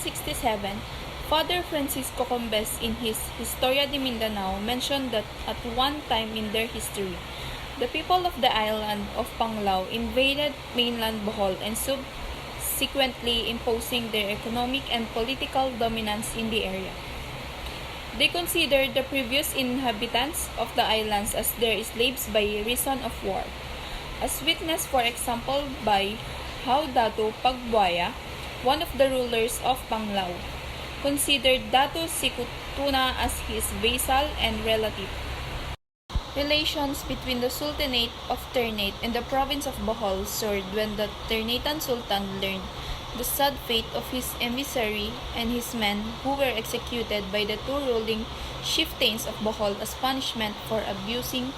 1567, Father Francisco Combes in his Historia de Mindanao mentioned that at one time in their history, the people of the island of Panglao invaded mainland Bohol and subsequently imposing their economic and political dominance in the area. They considered the previous inhabitants of the islands as their slaves by reason of war, as witnessed for example by how Dato Pagbuaya, one of the rulers of Panglao, considered Dato Sikutuna as his vassal and relative. Relations between the Sultanate of Ternate and the province of Bohol soared when the Ternatan Sultan learned the sad fate of his emissary and his men who were executed by the two ruling chieftains of Bohol as punishment for abusing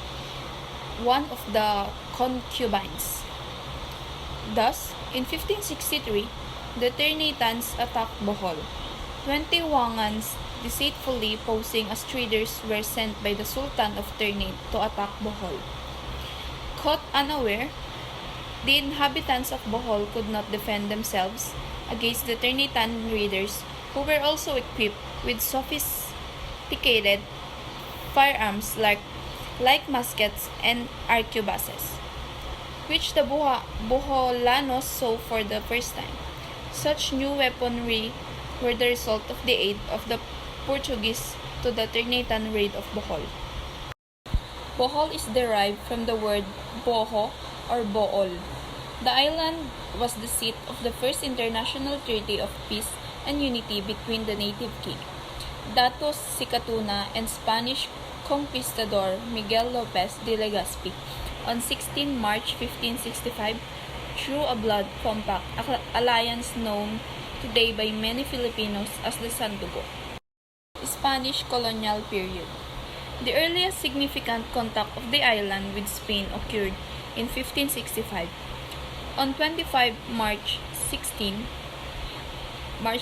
one of the concubines. Thus, in 1563, the Ternatans attacked Bohol. 20 Wangans, deceitfully posing as traders, were sent by the Sultan of Ternate to attack Bohol. Caught unaware, the inhabitants of Bohol could not defend themselves against the Ternatan raiders, who were also equipped with sophisticated firearms like muskets and arquebuses, which the Boholanos saw for the first time. Such new weaponry were the result of the aid of the Portuguese to the Ternatan raid of Bohol. Bohol is derived from the word boho or bool. The island was the seat of the first international treaty of peace and unity between the native king, Dato Sikatuna, and Spanish conquistador Miguel Lopez de Legazpi on 16 March 1565 through a blood compact alliance known today by many Filipinos as the Sandugo. Spanish colonial period. The earliest significant contact of the island with Spain occurred in 1565. On 25 March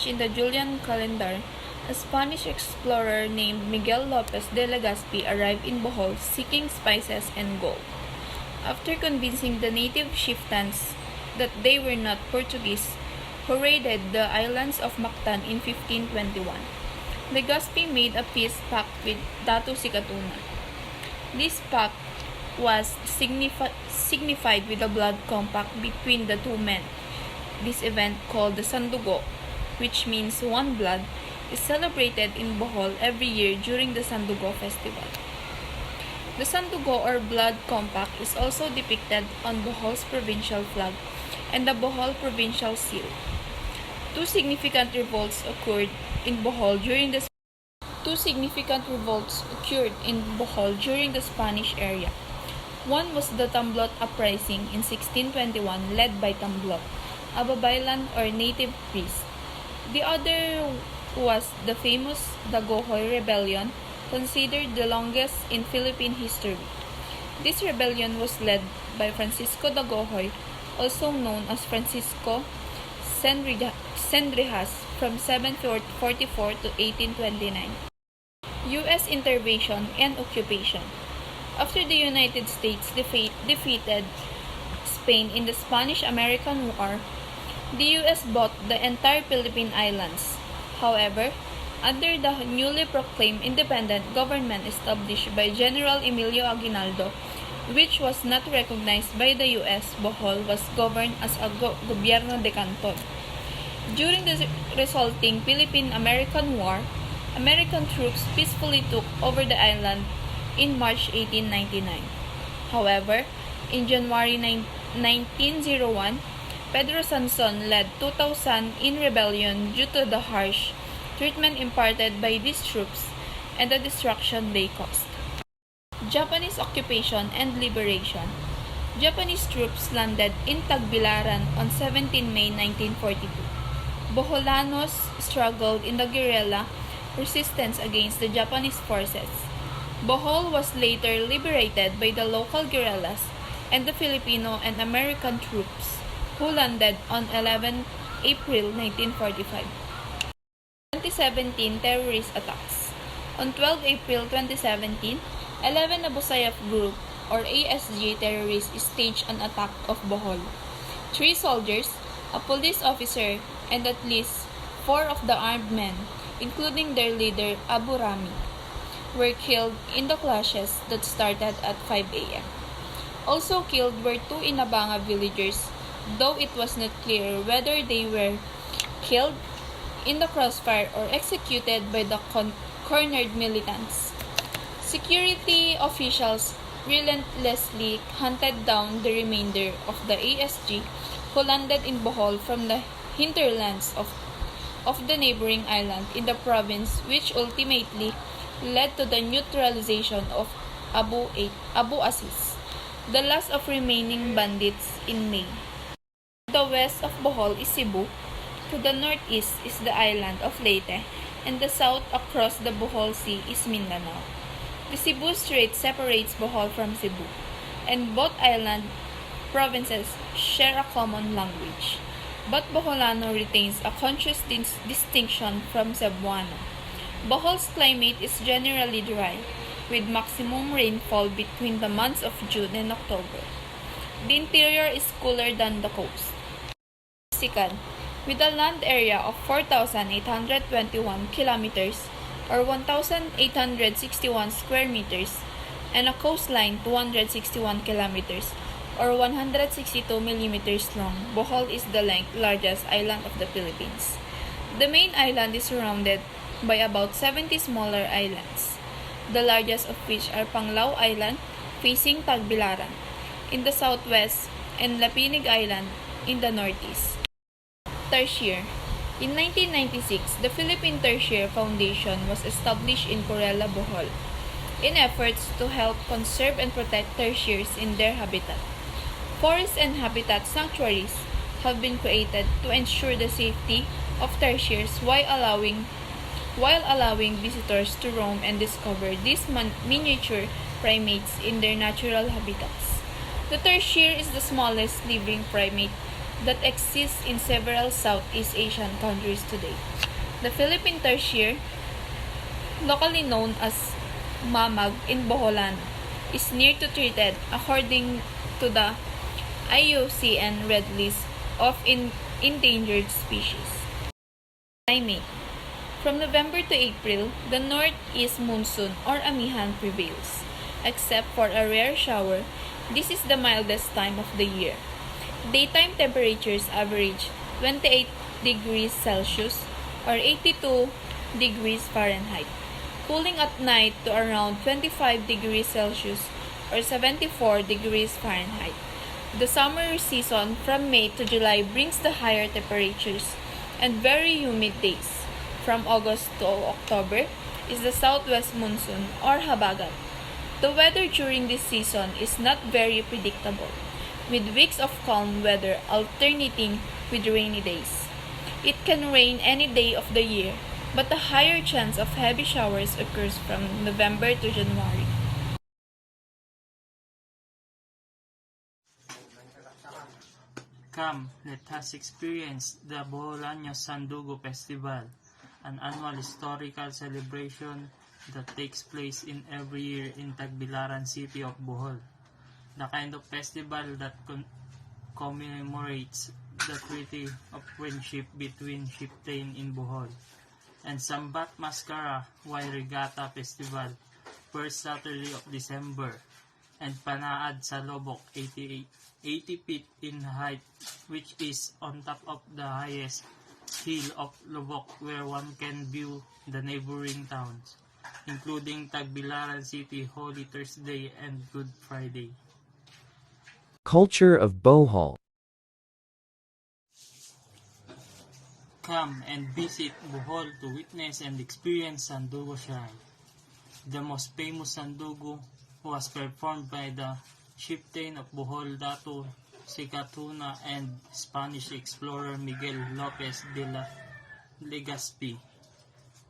in the Julian calendar, a Spanish explorer named Miguel Lopez de Legazpi arrived in Bohol seeking spices and gold. After convincing the native chieftains that they were not Portuguese, who raided the islands of Mactan in 1521, Legazpi made a peace pact with Dato Sikatuna. This pact was signified with a blood compact between the two men. This event, called the Sandugo, which means one blood, is celebrated in Bohol every year during the Sandugo festival. The Sandugo or blood compact is also depicted on Bohol's provincial flag and the Bohol provincial seal. Two significant revolts occurred in Bohol during the Spanish era. One was the Tamblot Uprising in 1621 led by Tamblot, a Babaylan or native priest. The other was the famous Dagohoy Rebellion, considered the longest in Philippine history. This rebellion was led by Francisco Dagohoy, also known as Francisco Sendrijas, from 1744 to 1829. U.S. intervention and occupation. After the United States defeated Spain in the Spanish-American War, the U.S. bought the entire Philippine Islands. However, under the newly proclaimed independent government established by General Emilio Aguinaldo, which was not recognized by the U.S., Bohol was governed as a gobierno de canton. During the resulting Philippine-American War, American troops peacefully took over the island in March 1899. However, in January 1901, Pedro Sanson led 2,000 in rebellion due to the harsh treatment imparted by these troops and the destruction they caused. Japanese occupation and liberation. Japanese troops landed in Tagbilaran on 17 May 1942. Boholanos struggled in the guerrilla resistance against the Japanese forces. Bohol was later liberated by the local guerrillas and the Filipino and American troops, who landed on 11 April 1945. 2017 terrorist attacks. On 12 April 2017, 11 Abu Sayyaf Group or ASG terrorists staged an attack of Bohol. 3 soldiers, a police officer, and at least 4 of the armed men, including their leader Abu Rami, were killed in the clashes that started at 5 a.m. Also killed were 2 Inabanga villagers, though it was not clear whether they were killed in the crossfire or executed by the cornered militants. Security officials relentlessly hunted down the remainder of the ASG who landed in Bohol from the hinterlands of the neighboring island in the province, which ultimately led to the neutralization of Abu Aziz, the last of remaining bandits in May. To the west of Bohol is Cebu, to the northeast is the island of Leyte, and the south across the Bohol Sea is Mindanao. The Cebu Strait separates Bohol from Cebu, and both island provinces share a common language. But Boholano retains a conscious distinction from Cebuano. Bohol's climate is generally dry, with maximum rainfall between the months of June and October. The interior is cooler than the coast. Sikan, with a land area of 4,821 kilometers or 1,861 square meters and a coastline 261 kilometers or 162 millimeters long, Bohol is the largest island of the Philippines. The main island is surrounded by about 70 smaller islands, the largest of which are Panglao Island, facing Tagbilaran, in the southwest, and Lapinig Island in the northeast. Tertiary. In 1996, the Philippine Tertiary Foundation was established in Corella, Bohol, in efforts to help conserve and protect tertiaries in their habitat. Forests and habitat sanctuaries have been created to ensure the safety of tertiaries while allowing visitors to roam and discover these miniature primates in their natural habitats. The tertiary is the smallest living primate that exists in several Southeast Asian countries today. The Philippine tertiary, locally known as mamag in Boholano, is near to treated according to the IUCN Red List of Endangered Species. Climate. From November to April, the northeast monsoon or amihan prevails. Except for a rare shower, this is the mildest time of the year. Daytime temperatures average 28 degrees Celsius or 82 degrees Fahrenheit, cooling at night to around 25 degrees Celsius or 74 degrees Fahrenheit. The summer season from May to July brings the higher temperatures and very humid days. From August to October is the southwest monsoon or habagat. The weather during this season is not very predictable, with weeks of calm weather alternating with rainy days. It can rain any day of the year, but a higher chance of heavy showers occurs from November to January. Come, let us experience the Boholaño Sandugo Festival, an annual historical celebration that takes place in every year in Tagbilaran city of Bohol. The kind of festival that commemorates the Treaty of Friendship between chieftain in Bohol, and Sambat Mascara Wai Regatta Festival, first Saturday of December, and Panaad sa Lobok, 80 feet in height, which is on top of the highest hill of Lobok, where one can view the neighboring towns, including Tagbilaran City, Holy Thursday, and Good Friday. Culture of Bohol. Come and visit Bohol to witness and experience Sandugo Shrine. The most famous Sandugo was performed by the chieftain of Bohol, Dato Sicatuna, and Spanish explorer Miguel Lopez de la Legazpi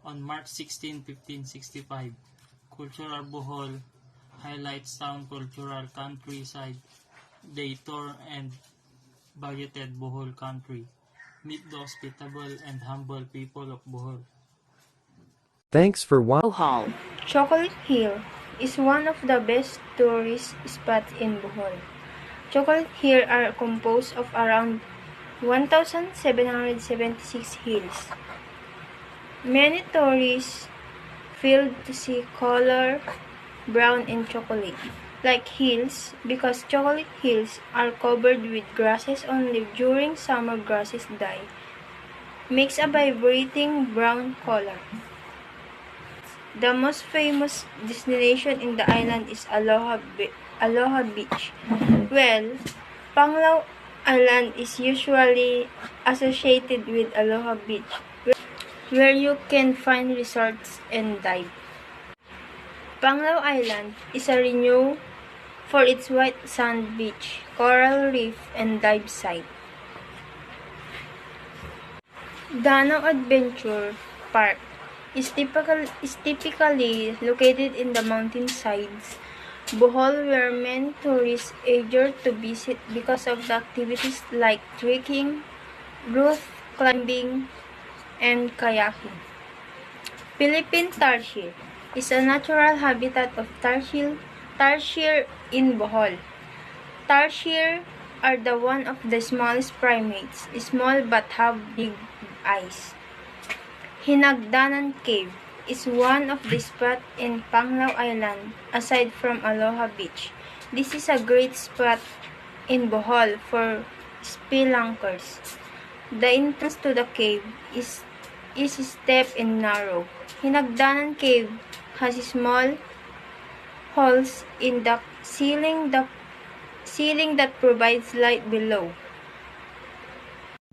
on March 16, 1565. Cultural Bohol highlights town cultural countryside, day tour, and budgeted Bohol country. Meet the hospitable and humble people of Bohol. Thanks for watching. Bohol. Chocolate Hill is one of the best tourist spots in Bohol. Chocolate Hill are composed of around 1,776 hills, Many tourists fail to see color brown and chocolate, like hills, because chocolate hills are covered with grasses only during summer grasses die, makes a vibrating brown color. The most famous destination in the island is Aloha Beach. Well, Panglao Island is usually associated with Aloha Beach, where you can find resorts and dive. Panglao Island is a renowned for its white sand beach, coral reef, and dive site. Danau Adventure Park is typically located in the mountainsides, Bohol, where many tourists eager to visit because of the activities like trekking, rock climbing, and kayaking. Philippine tarsier is a natural habitat of tarsier in Bohol. Tarsier are one of the smallest primates, small but have big eyes. Hinagdanan Cave is one of the spots in Panglao Island aside from Aloha Beach. This is a great spot in Bohol for spelunkers. The entrance to the cave is steep and narrow. Hinagdanan Cave has small holes in the ceiling that provides light below.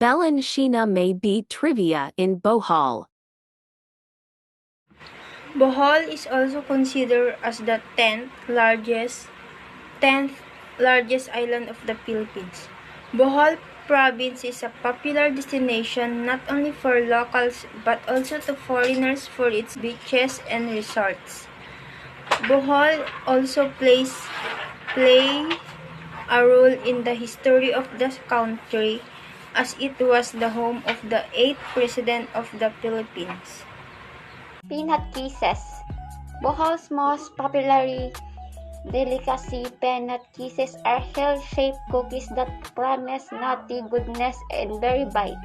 Bshm may be trivia in Bohol. Bohol is also considered as the 10th largest island of the Philippines. Bohol province is a popular destination not only for locals but also to foreigners for its beaches and resorts. Bohol also play a role in the history of the country as it was the home of the 8th President of the Philippines. Peanut kisses. Bohol's most popular delicacy, peanut kisses, are shell-shaped cookies that promise nutty goodness and berry bite.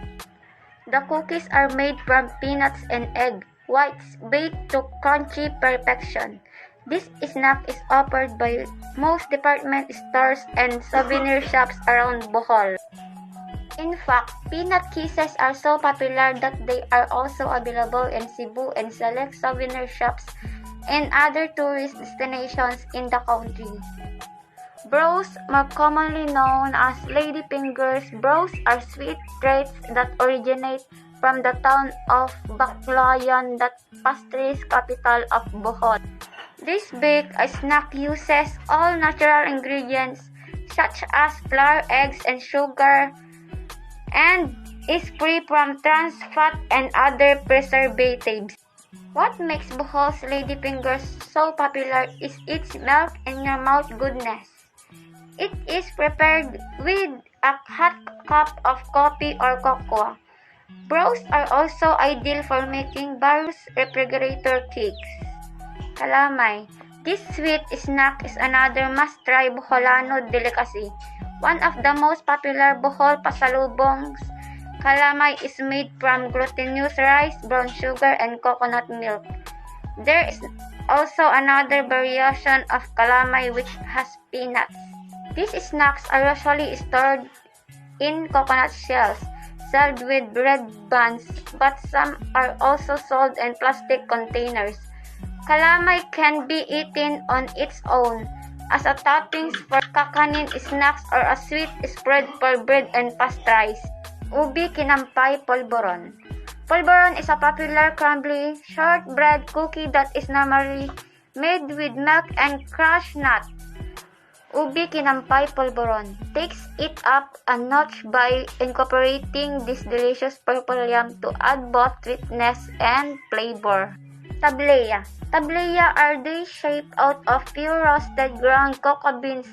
The cookies are made from peanuts and egg whites baked to crunchy perfection. This snack is offered by most department stores and souvenir shops around Bohol. In fact, peanut kisses are so popular that they are also available in Cebu and select souvenir shops and other tourist destinations in the country. Bros, more commonly known as ladyfingers, bros are sweet treats that originate from the town of Baclayan, the pastries capital of Bohol. This baked snack uses all natural ingredients such as flour, eggs, and sugar, and is free from trans fat and other preservatives. What makes Bohol's ladyfingers so popular is its melt in your mouth goodness. It is prepared with a hot cup of coffee or cocoa. Bros are also ideal for making various refrigerator cakes. Calamay. This sweet snack is another must-try Boholano delicacy. One of the most popular Bohol pasalubongs, calamay is made from glutinous rice, brown sugar, and coconut milk. There is also another variation of calamay which has peanuts. These snacks are usually stored in coconut shells, served with bread buns, but some are also sold in plastic containers. Calamay can be eaten on its own, as a toppings for kakanin snacks or a sweet spread for bread and pastries. Ubi kinampay polvoron. Polvoron is a popular crumbly shortbread cookie that is normally made with milk and crushed nuts. Ubi kinampay polvoron takes it up a notch by incorporating this delicious purple yam to add both sweetness and flavor. Tablea. Tablea are dishes shaped out of pure roasted ground cocoa beans.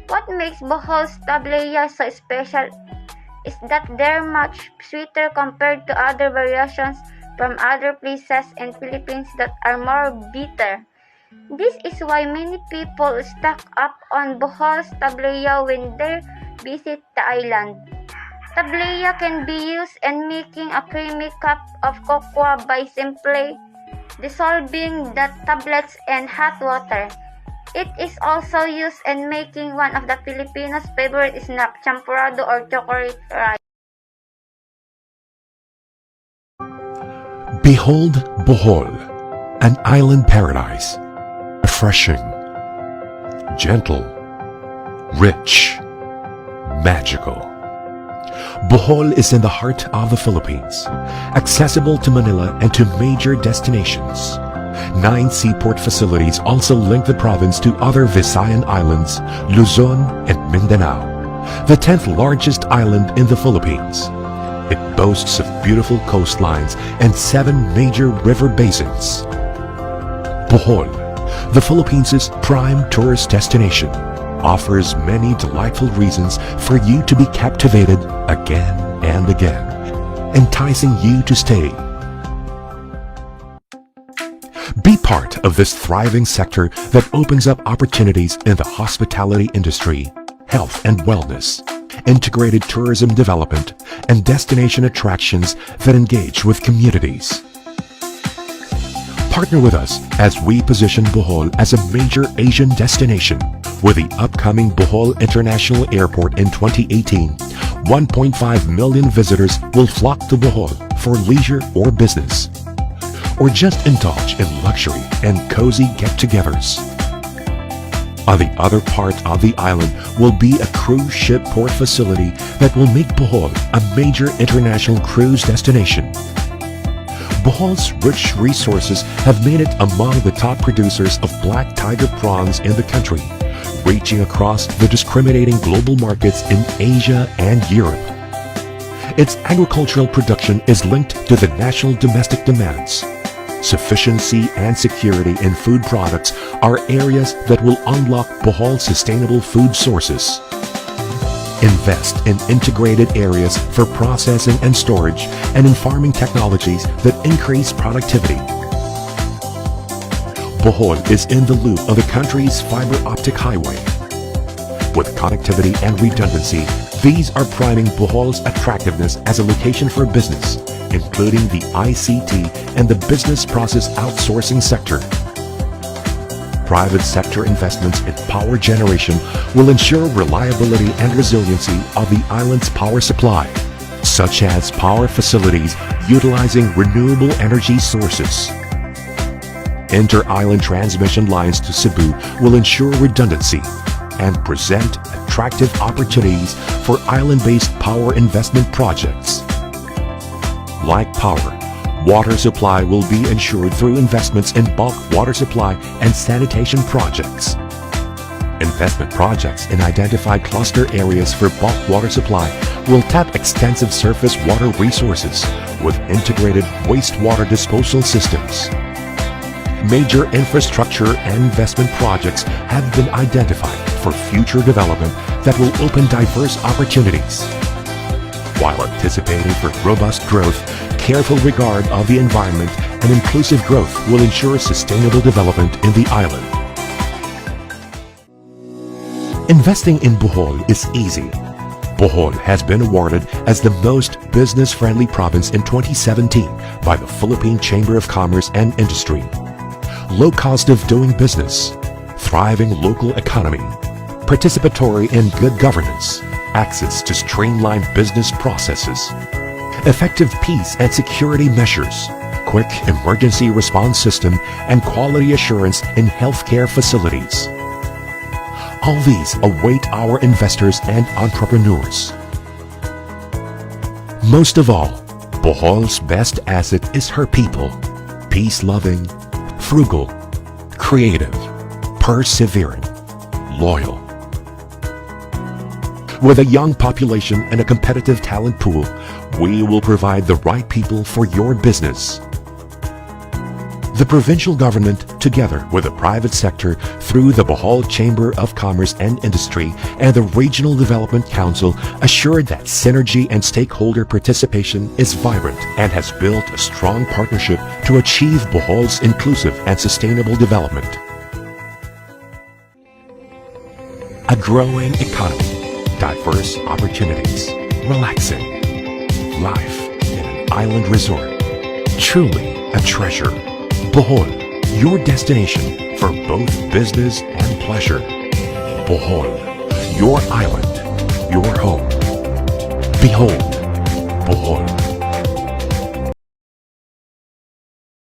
What makes Bohol's tablea so special is that they're much sweeter compared to other variations from other places in Philippines that are more bitter. This is why many people stock up on Bohol's tablea when they visit the island. Tablilla can be used in making a creamy cup of cocoa by simply dissolving the tablets in hot water. It is also used in making one of the Filipinos' favorite snacks, champurrado or chocolate rice. Behold Bohol, an island paradise, refreshing, gentle, rich, magical. Bohol is in the heart of the Philippines, accessible to Manila and to major destinations. 9 seaport facilities also link the province to other Visayan islands, Luzon and Mindanao, the 10th largest island in the Philippines. It boasts of beautiful coastlines and 7 major river basins. Bohol, the Philippines' prime tourist destination, offers many delightful reasons for you to be captivated again and again, enticing you to stay. Be part of this thriving sector that opens up opportunities in the hospitality industry, health and wellness, integrated tourism development, and destination attractions that engage with communities. Partner with us as we position Bohol as a major Asian destination. With the upcoming Bohol International Airport in 2018, 1.5 million visitors will flock to Bohol for leisure or business, or just indulge in luxury and cozy get-togethers. On the other part of the island will be a cruise ship port facility that will make Bohol a major international cruise destination. Bohol's rich resources have made it among the top producers of black tiger prawns in the country, reaching across the discriminating global markets in Asia and Europe. Its agricultural production is linked to the national domestic demands. Sufficiency and security in food products are areas that will unlock Bohol's sustainable food sources. Invest in integrated areas for processing and storage and in farming technologies that increase productivity. Bohol is in the loop of the country's fiber optic highway. With connectivity and redundancy, these are priming Bohol's attractiveness as a location for business, including the ICT and the business process outsourcing sector. Private sector investments in power generation will ensure reliability and resiliency of the island's power supply, such as power facilities utilizing renewable energy sources. Inter-island transmission lines to Cebu will ensure redundancy and present attractive opportunities for island-based power investment projects. Like power, water supply will be ensured through investments in bulk water supply and sanitation projects. Investment projects in identified cluster areas for bulk water supply will tap extensive surface water resources with integrated wastewater disposal systems. Major infrastructure and investment projects have been identified for future development that will open diverse opportunities. While anticipating for robust growth, careful regard of the environment and inclusive growth will ensure sustainable development in the island. Investing in Bohol is easy. Bohol has been awarded as the most business-friendly province in 2017 by the Philippine Chamber of Commerce and Industry. Low cost of doing business, thriving local economy, participatory and good governance, access to streamlined business processes, effective peace and security measures, quick emergency response system, and quality assurance in healthcare facilities. All these await our investors and entrepreneurs. Most of all, Bohol's best asset is her people, peace-loving, frugal, creative, persevering, loyal. With a young population and a competitive talent pool, we will provide the right people for your business. The provincial government, together with the private sector through the Bohol Chamber of Commerce and Industry and the Regional Development Council, assured that synergy and stakeholder participation is vibrant and has built a strong partnership to achieve Bohol's inclusive and sustainable development. A growing economy, diverse opportunities, relaxing. Life in an island resort. Truly a treasure. Bohol, your destination for both business and pleasure. Bohol, your island, your home. Behold, Bohol.